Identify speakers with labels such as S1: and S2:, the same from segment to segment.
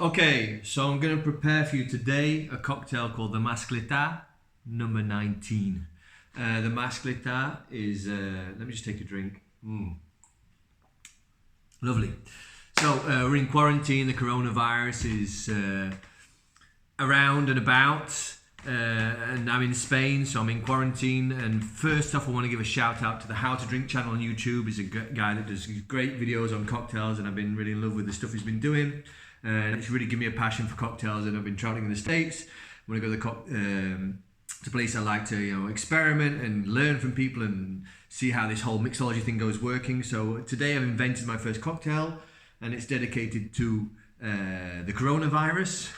S1: Okay, so I'm going to prepare for you today a cocktail called the Mascletá number 19. The Mascletá is, let me just take a drink. Lovely. So we're in quarantine, the coronavirus is around and about, and I'm in Spain, so I'm in quarantine. And first off, I want to give a shout out to the How to Drink channel on YouTube. He's a guy that does great videos on cocktails, and I've been really in love with the stuff he's been doing. And it's really given me a passion for cocktails, and I've been traveling in the States. When I go to the place, I like to experiment and learn from people and see how this whole mixology thing goes working. So today I've invented my first cocktail, and it's dedicated to the coronavirus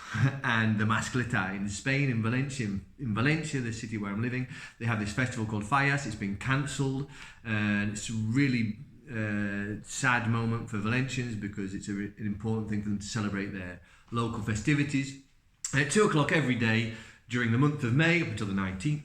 S1: and the Mascletá in Spain, in Valencia. In Valencia, the city where I'm living, they have this festival called Fallas. It's been cancelled, and it's really sad moment for Valencians because it's an important thing for them to celebrate their local festivities. At 2 o'clock every day during the month of May up until the 19th,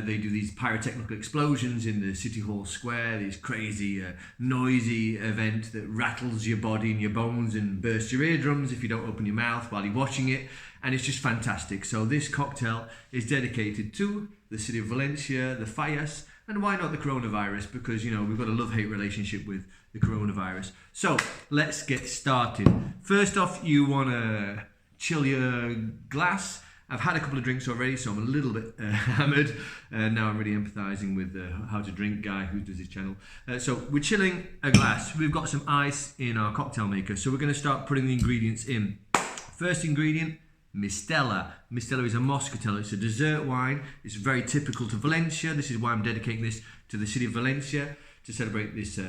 S1: they do these pyrotechnical explosions in the City Hall Square, these crazy, noisy event that rattles your body and your bones and bursts your eardrums if you don't open your mouth while you're watching it, and it's just fantastic. So this cocktail is dedicated to the city of Valencia, the Fallas, and why not the coronavirus? Because, we've got a love-hate relationship with the coronavirus. So let's get started. First off, you want to chill your glass. I've had a couple of drinks already, so I'm a little bit hammered. Now I'm really empathizing with the How to Drink guy who does his channel. So we're chilling a glass. We've got some ice in our cocktail maker, so we're going to start putting the ingredients in. First ingredient, Mistela. Mistela is a Mascletá. It's a dessert wine. It's very typical to Valencia. This is why I'm dedicating this to the city of Valencia to celebrate this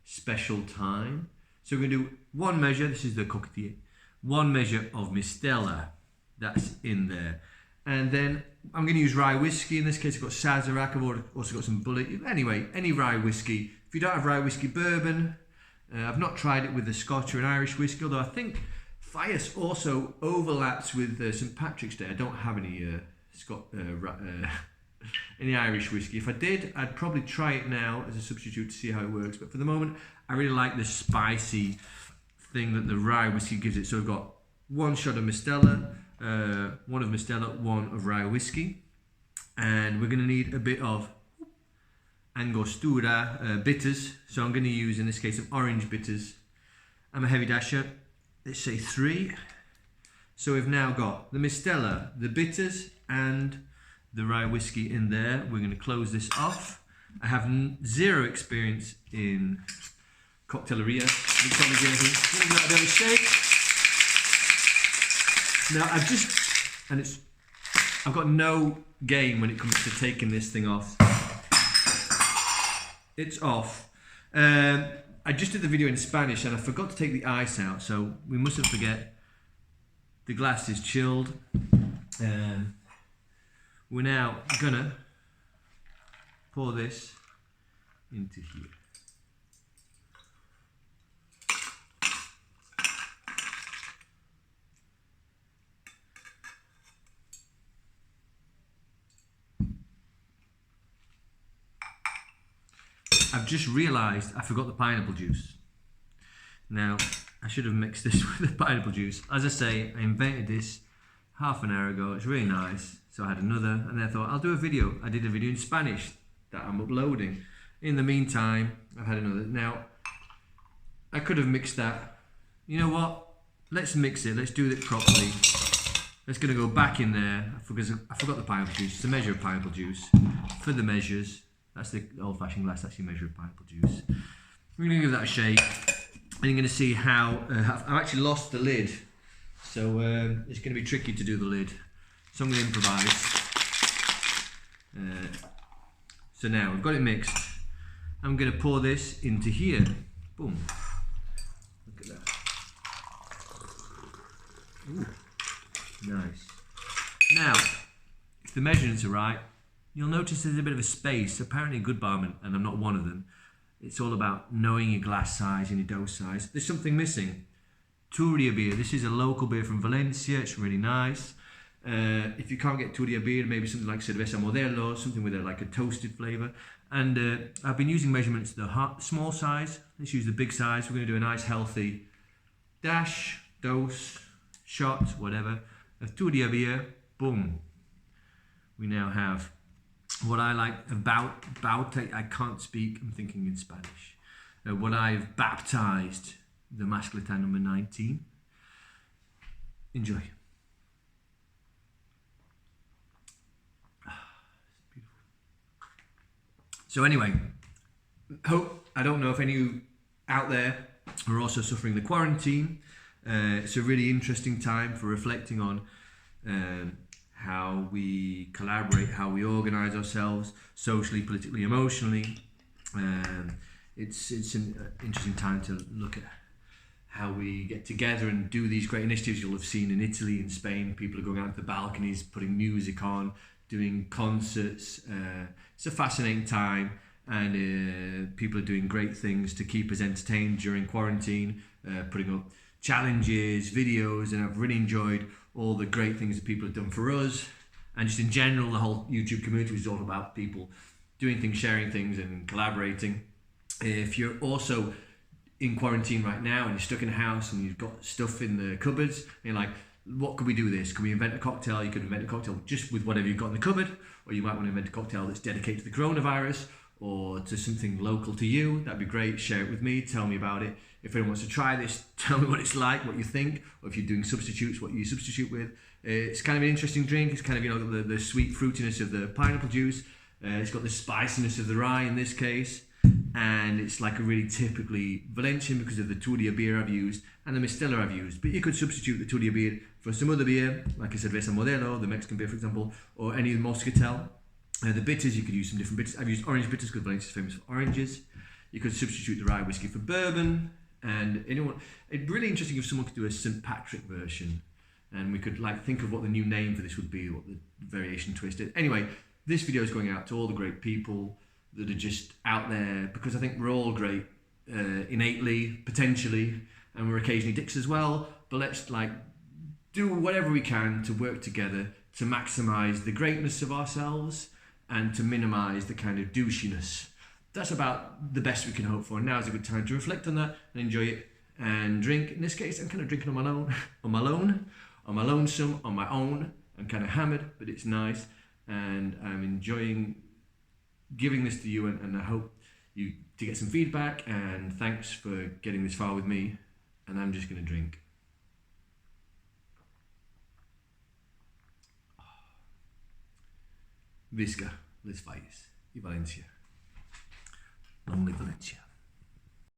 S1: special time. So we're going to do one measure. This is the cocktail. One measure of Mistela. That's in there. And then I'm going to use rye whiskey. In this case, I've got Sazerac. I've also got some Bullet. Anyway, any rye whiskey. If you don't have rye whiskey, bourbon. I've not tried it with the Scotch or an Irish whiskey, although I think Fallas also overlaps with St. Patrick's Day. I don't have any any Irish whiskey. If I did, I'd probably try it now as a substitute to see how it works. But for the moment, I really like the spicy thing that the rye whiskey gives it. So we've got one shot of Mistela, one of Mistela, one of rye whiskey, and we're going to need a bit of Angostura bitters. So I'm going to use, in this case, some orange bitters. I'm a heavy dasher. Let's say 3. So we've now got the Mistela, the bitters, and the rye whiskey in there. We're going to close this off. I have zero experience in cocktailleria. Now I've got no game when it comes to taking this thing off. It's off. I just did the video in Spanish and I forgot to take the ice out, so we mustn't forget the glass is chilled. We're now gonna pour this into here. I've just realised I forgot the pineapple juice. Now, I should have mixed this with the pineapple juice. As I say, I invented this half an hour ago. It's really nice. So I had another, and then I thought, I'll do a video. I did a video in Spanish that I'm uploading. In the meantime, I've had another. Now, I could have mixed that. You know what? Let's mix it. Let's do it properly. It's going to go back in there because I forgot the pineapple juice. It's a measure of pineapple juice for the measures. That's the old-fashioned glass. That's your measure of pineapple juice. We're going to give that a shake. And you're going to see how I've actually lost the lid. So it's going to be tricky to do the lid. So I'm going to improvise. So now we've got it mixed. I'm going to pour this into here. Boom. Look at that. Ooh. Nice. Now, if the measurements are right, you'll notice there's a bit of a space. Apparently a good barman, and I'm not one of them, it's all about knowing your glass size and your dose size. There's something missing. Turia beer. This is a local beer from Valencia. It's really nice. If you can't get Turia beer, maybe something like Cerveza Modelo, something with a toasted flavour. And I've been using measurements the small size. Let's use the big size. We're going to do a nice healthy dash, dose, shot, whatever, of Tudia beer, boom. We now have what I like about I can't speak, I'm thinking in Spanish. What I've baptized the Mascletá number 19. Enjoy. So anyway, I don't know if any of you out there are also suffering the quarantine. It's a really interesting time for reflecting on how we collaborate, how we organise ourselves socially, politically, emotionally. It's an interesting time to look at how we get together and do these great initiatives. You'll have seen in Italy and Spain, people are going out to the balconies, putting music on, doing concerts. It's a fascinating time, and people are doing great things to keep us entertained during quarantine, putting up challenges, videos, and I've really enjoyed all the great things that people have done for us, and just in general the whole YouTube community is all about people doing things, sharing things and collaborating. If you're also in quarantine right now and you're stuck in a house and you've got stuff in the cupboards and you're like, what could we do this? Could we invent a cocktail? You could invent a cocktail just with whatever you've got in the cupboard, or you might want to invent a cocktail that's dedicated to the coronavirus or to something local to you. That'd be great. Share it with me, tell me about it. If anyone wants to try this, tell me what it's like, what you think, or if you're doing substitutes, what you substitute with. It's kind of an interesting drink. It's kind of, you know, the sweet fruitiness of the pineapple juice. It's got the spiciness of the rye in this case. And it's like a really typically Valencian because of the Tudia beer I've used and the Mistela I've used. But you could substitute the Tudia beer for some other beer, like a Cerveza Modelo, the Mexican beer, for example, or any Mascletá. The bitters, you could use some different bitters. I've used orange bitters because Valencia is famous for oranges. You could substitute the rye whiskey for bourbon. And it'd be really interesting if someone could do a St. Patrick version, and we could like think of what the new name for this would be, what the variation twist is. Anyway, this video is going out to all the great people that are just out there, because I think we're all great innately, potentially, and we're occasionally dicks as well. But let's like do whatever we can to work together to maximise the greatness of ourselves and to minimise the kind of douchiness. That's about the best we can hope for. And now is a good time to reflect on that and enjoy it and drink. In this case, I'm kind of drinking on my own, on my lonesome, on my own. I'm kind of hammered, but it's nice, and I'm enjoying giving this to you, and I hope you to get some feedback, and thanks for getting this far with me. And I'm just going to drink. Visca, les Fallas y Valencia. Long live Valencia.